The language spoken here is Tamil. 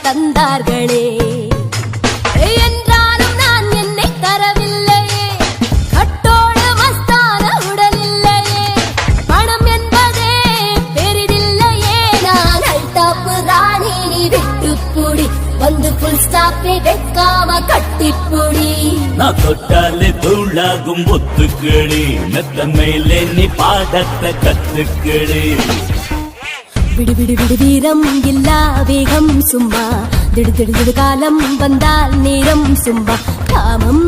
தந்தார்களே. என்றாலும் நான் என்னை தரவில்லையே, கட்டோடு மஸ்தான உடல் இல்லையே, பணம் என்பதே பெரிதில்லையே. நான் அல்டாப்பு ராணி, நீ விட்டுப்புடி, வந்து புல் ஸ்டாப்பை வைக்காம கட்டிப்புடி. நான் தொட்டாலே தூளாகும் ஒத்துக்கிளி, மெத்த மேலே நீ பாடத்தை கத்துக்கிளி. விடு விடு விடு வீரம் இல்லா வேகம் சும்மா, திடு திடு திடு காலம் வந்தால் நேரம் சும்மா. காமம்